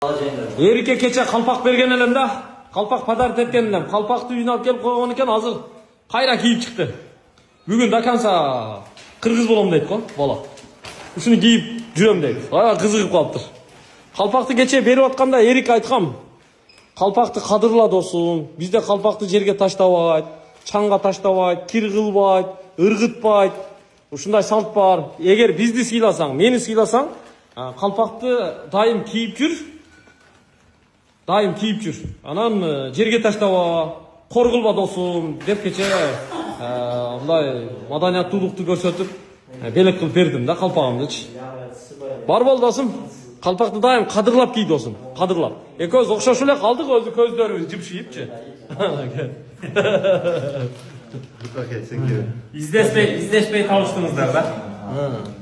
Erike kecha qalpoq bergan edim-da. Qalpoq padarit etgan edim. Qalpoqni uyuna olib kelib qo'ygan ekan, hozir qayra kiyib chiqdi. Bugun dakansa qirg'iz bo'laman deydi-ku, bola. Shuni kiyib juram deydi. Voy, qiziqib qolibdir. Qalpoqni kecha berib atganda Erik aytgan. Qalpoqni qadrla do'stum. Bizde qalpoqni yerga tashlabay, changga tashlabay, kir qilbay, irg'itbay. Shunday salt bor. Agar bizni siylasang, meni siylasang, qalpoqni doim kiyib yur. Daim kiyip jür. Anam jerge taşlaba, korgulba dostum dep keche bunday madaniyatlуулuktu көрсөтүп белек кылып бердим да калпагымдычы. Бар бол досум. Калпакты дайым кадырлап кий досум, кадырлап. Экөөбүз окшош эле калдык, өзү көздөрүбүз жыпшыйыпчы. İzleşmeyi tanıştınızlar da.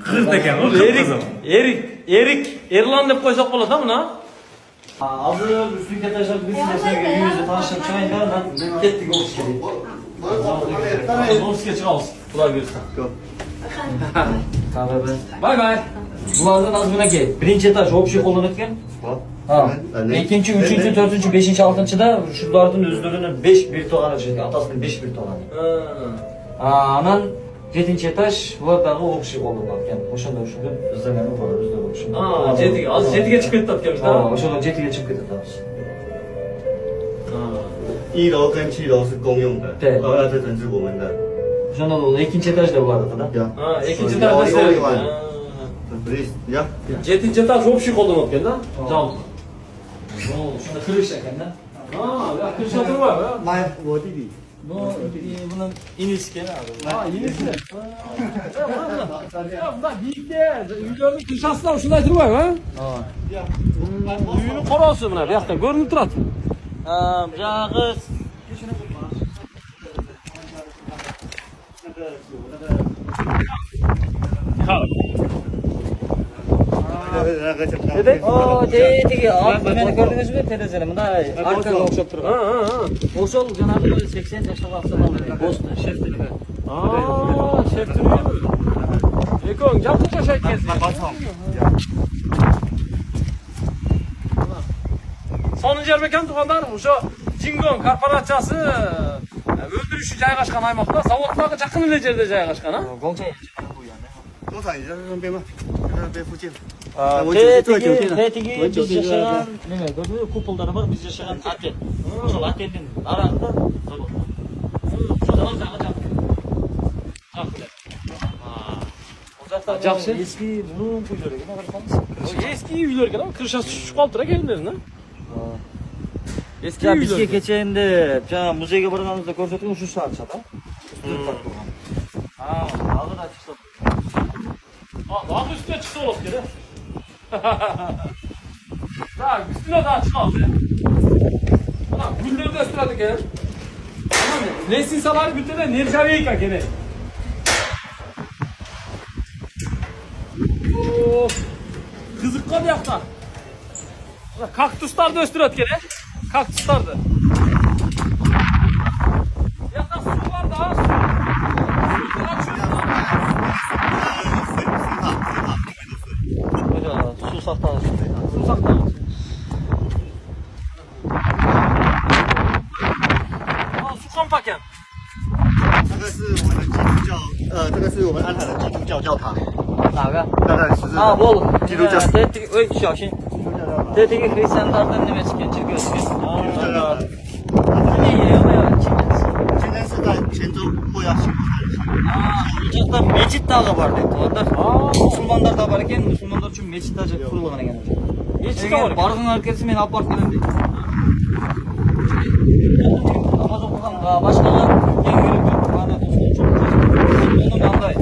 Kız da gel, o Erlan dep koysak bolot da mına? Hazır üstünlükte taşıp bir süreçte yüzde tanışıp çıkayınca ben kettik ofisçiliği. Ofisке çıkalım. Kulak verirsen. Bay bay. Bulardan az buna gel. Birinci etaş общий kullanırken. İkinci, üçüncü, dördüncü, beşinci, altıncı da şunlardan özlerinin 5 bir toğanı çıkıyor. Atasının 5 bir toğanı. Anan 7. etaş bulardağı общий kullanırken. Oşanda şurada özlemeni var. Özlemeni. Az 7'ge çıkıp ettik da. Oşanda 7'ge çıkıp ettik. 1楼跟7楼是公用的，对2、这层是我们的。 Oşanda da 2. etaş da vardı da. Ya. İkinci tarafta işte. Ya. 7. etaş общий kullanıp da. Tamam. Şunda kırış ekenden. Ya kırışa durma be. 我弟弟。 Bunun inisi gene abi. Yenisi. Ya bunlar büyükte. Ülkenin kırışasından şunday durma be. Düğünü korası buna. Bir yaktan görünüp durat. Cağız. Tegi abi beni gördünüz mü terezeli? Bunda arkaga okşap turgan. Oşol janağı 80 yaşta aksadan Bosna şeftili. Şeftili mi? Ekon yaptıkça şey kesin. Sonuncu yermekan tuğanlar şu Jingon korporasyası öldürüşü jaygaşkan aymakta zavodlarga жақын эле жерде жайгашкан, а? Gongcha. 工厂也在那边吗？在那边附近。 Tegi biz yaşayan, neme gördünüz kupulları var, biz yaşayan atel. Oşol atelin arasında zavod. Şu zaman Жақсы. Eski bunun kuyuları gene var. Eski үйлөргө да кырышасы түшүп калыптыр келиндерин, а? Eski Ya bizge үйлөргө. geçende жаңа muzeyge барганыбызда көрсөтүн ушу шаарча да. Алды да чыкса. Daha üstüne çıktı olup geri. Daha üstüne daha çıkalım ya. Ulan gülleri de ıstırladık ya. Nesin saları bütüne nercaviye yıka gene. Kızıkka bir yakta. Kaktuslar da ıstırladık gene. Kaktuslar da. Yakta su var daha su. Su saktan. Su saktan. Su kampaken. 这个是我们基督教，这个是我们安海的基督教教堂。哪个？大概是。bu. 基督教。 Öy,小心. Tegi Hristiyanlardan neme çıkıyor, çıkıyor. 基督教教堂。这里也有没有清真寺？今天是在前州过要行Ocakta mecit dağı var dedi. Orada Müslümanlar da var iken Müslümanlar için mecit dağı kurulgan ekan. Mecit de var. Bargın herkesi meni apart gelen deydi. Namaz okugan başkalar en görüp bana çok onun yanday.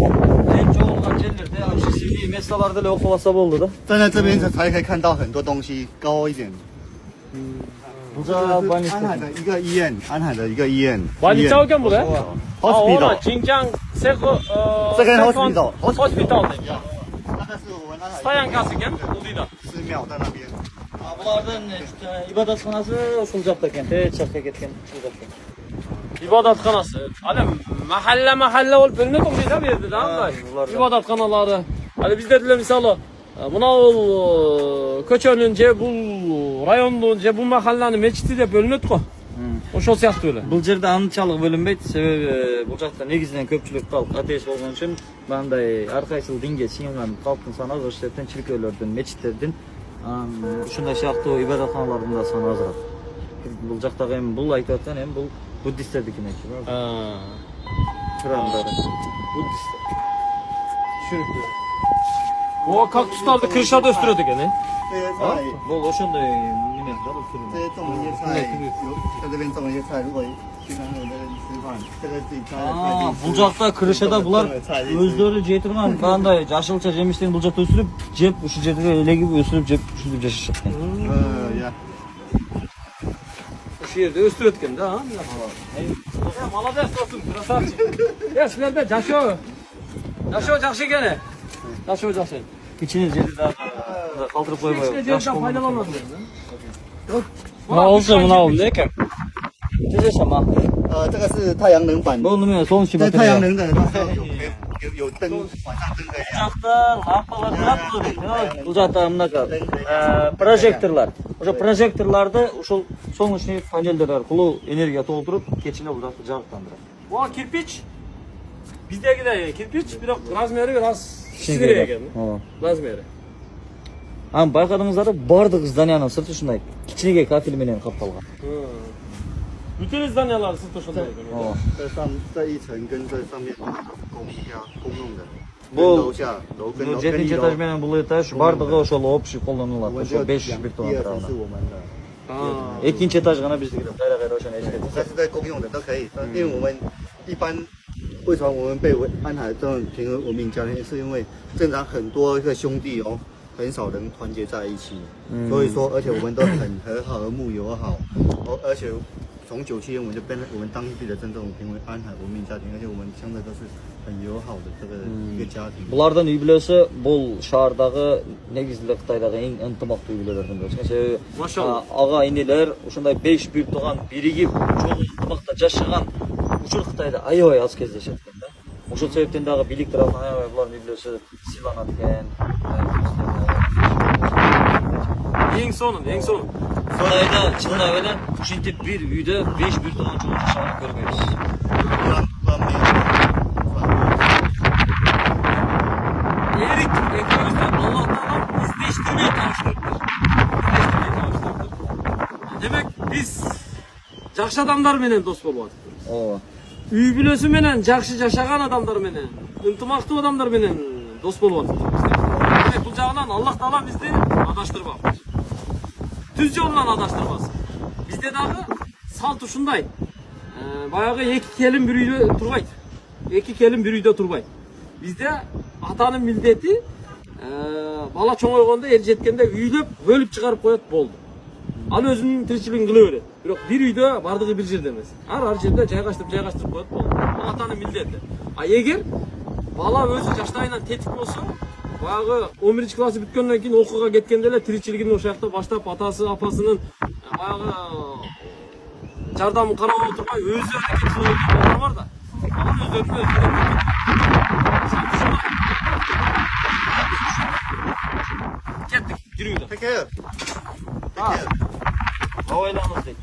En çok olan yerlerde Şişli meslalarda ile okuvasa boldu da. 站在这边才可以看到很多东西高一点。 Bu da 安海的一个医院，安海的一个医院。 많이 짜오겐 뭐래? Hospital。 진장 세코这个 hospital。 hospital. 那个是我们安海 Sayan kasıken 어디다? 寺庙在那边。 Bulardan ibadatxonasi ошол жакта экен, тез жакка кеткен. İbadetxanası. Adam mahalle mahalle olup bölünüp okuysa verdi da. İbadetkanaları. Hani bizde de misal Mına köçönün je bul rayondun je bul mahallanın meçiti dep bölünөт go. Ошол сыяктуу эле. Бул жерде анчалык бөлүнбөйт, себеби бул жакта негизинен көпчүлүк калк атеист болгон үчүн мындай ар кайсыл динге сыйынган калктын саны ошол себептен чиркөөлөрдүн, мечиттердин, ушундай сыяктуу ибадатханалардын да саны азыраак. Бул жактагы эми бул айтып аткан эми бул буддисттердикине экен. Храмдары. Буддисттер. Түшүнүктүү. О, кактустарды крышада өстүрөт экен, 这些菜， Бул ошондой немен да бул 这 түрү. 些种一些菜，在这边种一些菜，如果经常有在这里吃饭，这个自己摘的菜。 Бул жакта крышада булар өздөрү жей турган кандай жашылча жемиштерин бул жакта өсүрүп, жеп ушул жерде элегип өсүрүп жеп ушинтип жашашат экен. Я. Ошол жерде өстүрөт экен да, молодец достум, красавчик. Силерде жашоо. Жашоо жакшы экен. Жашоо жакшы. Кичине жерди да калтырып койбой. Кичине жерди пайдаланат. Мына болсо мына болду экен. Теже шама. 这个是太阳能板， Бул неме солнечный 在太阳 батарея. 能的它有灯，晚上灯可以亮。 Жакта лампалар турат. Бул жакта мынака прожекторлар. Ошо прожекторларды ушул солнечный панелдер аркылуу энергия толтуруп, кечине бул жакты жагыктандырат. О, кирпич. Биздегидей кирпич, бирок размери бир аз кичине экен. Ооба. Размери. Байкадыңыздар, бардык зданиянын сырты ушундай кичинекей кафель менен капталган. Бүтүн зданиялар сырты ошондой экен. 哦， 这一层跟这上面公用的， Бул 楼下楼跟楼跟 7 一楼 этаж менен бул этаж бардыгы ошол общий колдонулат. 我们 Ошо 这 500 бир 第 тонн 二层 турган. 是我们的， Экинчи этаж гана биздики деп кайра ошону эске. 但是在公用的都可以，因为我们一般为什么我们被安海这种平和文明家庭，是因为正常很多个兄弟哦，很少人团结在一起，所以说而且我们都很和睦友好，而且从97年我们就变成我们当地的真正评为安海文明家庭，而且我们相对都是很友好的这个一个家庭。 Булардын үй бүлөсү бул шаардагы негизинде Кытайдагы эң ынтымактуу үй бүлөлөрдүн бири. Себеби Машалла. ага инелер ушундай 5 бир тууган биригип, чоң ынтымакта жашаган учур Кытайда аябай аз кездешет экен да. Ошол себептен дагы бийлик тарабынан аябай булардын үй бүлөсү сыйланат экен. Эң сонун, эң сонун. Кытайда чындап эле ушинтип бир үйдө 5 бир тууган чоң жашаганын көрбөйбүз. Эрик экөөбүздү Алла Таала издештирбей табыштырыптыр. Демек биз жакшы адамдар менен дос болуп атыппыз. Ооба. Үй бүлөсү менен жакшы жашаган адамдар менен, ынтымактуу адамдар менен дос болуп атыппыз. Демек бул жагынан Аллах Таала бизди адаштырбак. Түз жолунан адаштырбасын. Бизде дагы салт ушундай. Баягы эки келин бир үйдө турбайт. Эки келин бир үйдө турбайт. Бизде атанын милдети бала чоңойгондо эр жеткенде үйлөп бөлүп чыгарып коет болду. Ал өзүнүн тиричилигин кыла берет. Бирок бир үйдө бардыгы бир жерде эмес. Ар жерде жайгаштырып коет болду. Бул атанын милдети. А эгер бала өзү жаштайынан тетик болсо, баягы 11 классы бүткөндөн кийин окууга кеткенде эле тиричилигин ошол жакта баштап атасы апасынын баягы жардамын карап отурбай өзү аракет кылып балдар бар да. Алар өздөрүнүн кеттик, жүрүңүздөр. Take care. Абайлаңыз дейт.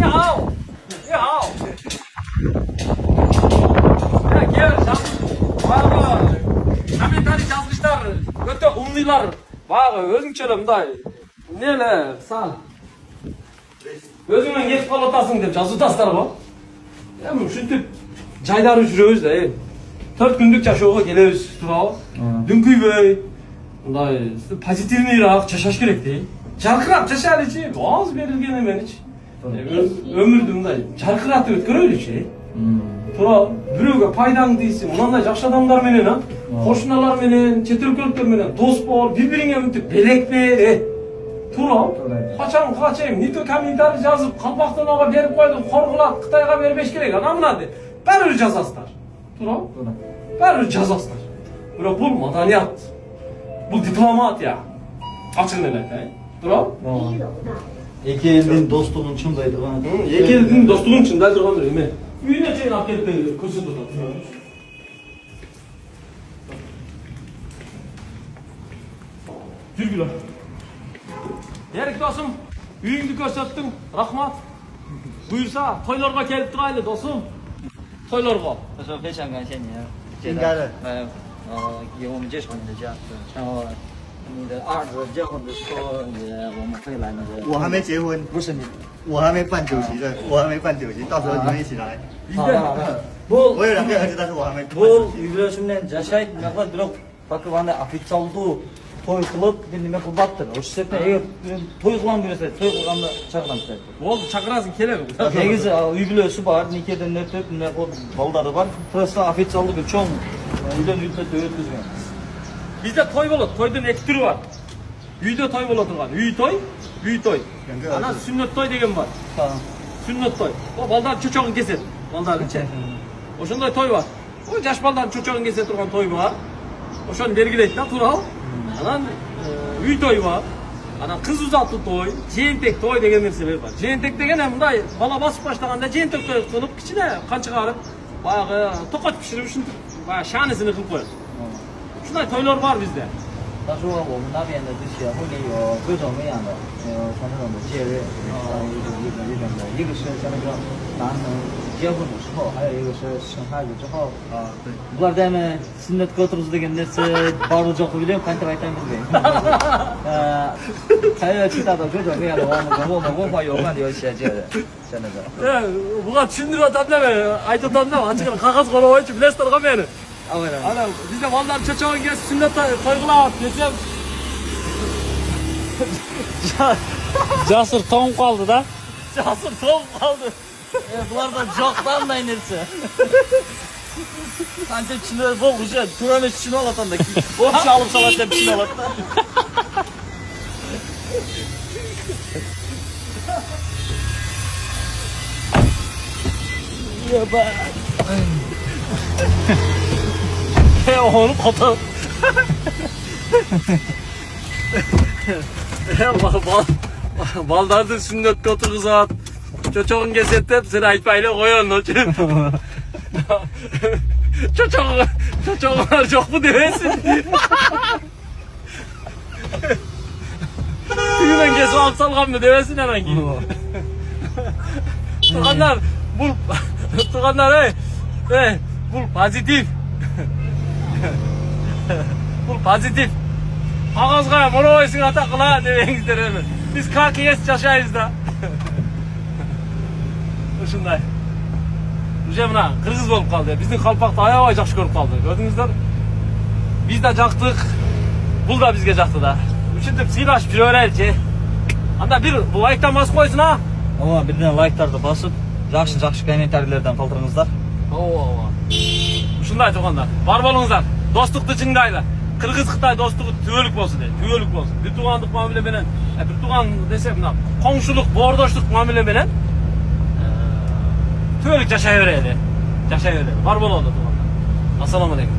Яу! Яу! Кел, баягы комментарий жазгычтар өтө умныйлар. Баягы өзүңчө эле мындай эмне сал өзүңөн кетип калып атасың деп жазып атасыздар го. Эми ушинтип жайдары жүрөбүз да. 4 күндүк жашоого келебиз, туурабы? Дүңкүйбөй, мындай позитивныйраак жашаш керек дейм. Жаркырап жашайлычы, аз берилген эменичи. Өмүрдү мындай жаркыратып өткөрөлүчү. Туурабы? Бирөөгө пайдаң тийсин, мындай жакшы адамдар менен, кошуналар менен, чет өлкөлүктөр менен дос бол, бири-бириңе мынтип белек бер. Туурабы? Качан качайм, нитө комментарий жазып, Калпактан ага берип койдум, коргулат, Кытайга бербеш керек, ана мына деп. Баары бир жазасыздар. Туурабы? Баары бир жазасыздар. Бирок бул маданият. Бул дипломатия. Ачыгын эле айтайын. Туурабы? İki elin dostluğunun çındaydı bana. Екі елдің достығын шыңдай тұрғандар еме. Үйіне шейін алып келіп көрсетіп отырады. Жүргілі. Ерік досым, үйіңді көрсеттің, рахмат. Бұйырса, тойларға келіп тұрайлы досым. Тойларға. 他说非常感谢你，应该的。给我们介绍你的家，然后你的儿子结婚的时候，我们会来那个。我还没结婚，不是你。我还没办酒席的，我还没办酒席，到时候你们一起来。好的好的。Bu我有2个儿子，但是我还没办酒 bu 席。 üylösümden yaşayıp ne kadar bir bakıp hani afet oldu. Toy kılıp bir nime kılbattır. O şekilde eğer toy kılan birisi toy kılganda çakılamsın. Oldu, çakırasın, kelem. Negizi üylösü var, nikeden ötüp ne o baldarı var. Tırsa afet oldu bir çoğun. Üylön ülkede ötküzgen. Bizde toy болады, тойдың екі түрі бар. Үйде той бола тұрған, үй той. Ана сүннет той деген бар. Сүннет той. О, балдар чөчөгүн кесет. Балдардың че. Ошондой той бар. О, жаш балдардың чөчөгүн кесе турган той бар. Ошону белгилейт да туурабы? Анан үй той бар. Анан кыз узатуу той, жээнтек той деген нерселер бар. Жээнтек деген мындай бала басып баштаганда жээнтек той кылып, кичине кан чыгарып, баягы токот пиширип ушинтип, баягы шаанысыны кылып коет. Ушундай тойлор бар bizde. 他说我们那边的这些婚礼有各种各样的，像那种的节日，一个是像那个男人结婚的时候，还有一个是生孩子之后。对。 Bunlar da hemen sünnet götürüz degen nerse barı joku biliyorum, kanka aytan bilmeyim. Kaya çıtada götür veya da onu var yok diyor şey diyor. Sen de. Буга түшүндүрүп атам да мен, айтып атам да, ачык кагаз короп койчу, билесиздер го мени. Ана бизде балдар чөчөгөн кез сүннөт той кылат десем. Жасыр тоңуп калды да. Жасыр тоңуп калды. Bunlar da joktan da inerse. Kanka çinler bol güzel. Turanı çin alatan da ki. Boş alıp salattan çin alatan. Ya bak. Onu kotar. Baldardı sünnet götürgüzat. Çocuğun kesettep seni aytpayla koyuyorsun o için. Çocuğunlar çok mu demesin? Tüyünden kesip alıp salgan mı demesin hemen ki. Tuğanlar, Tuğanlar bul pozitif. Bul pozitif. Kağızga moroysun ata kıla demeyizler hemen. Biz kakiyes yaşayız da. Ушундай. Уже мына кыргыз болуп калды. Биздин калпакты аябай жакшы көрүп калды. Көрдүңүздөр? Биз да жактык. Бул да бизге жакты да. Ушинтип сыйлашып жүрө береличи. Анда бир лайктан басып койсун а. Ama birden like'larda basıp жақсы комментарийлерден калтырыңыздар. Ооба. Ушундай туугандар. Бар болуңуздар. Достукту чыңдайлы. Кыргыз-Кытай достугу түбөлүк болсун дейт. Түбөлүк болсун. Бир туугандык мамиле менен, бир тууган десе мына коңшулук, боордоштук мамиле менен түбөлүк жашай берели. Бар бололу туугандар. Ассаламу алейкум.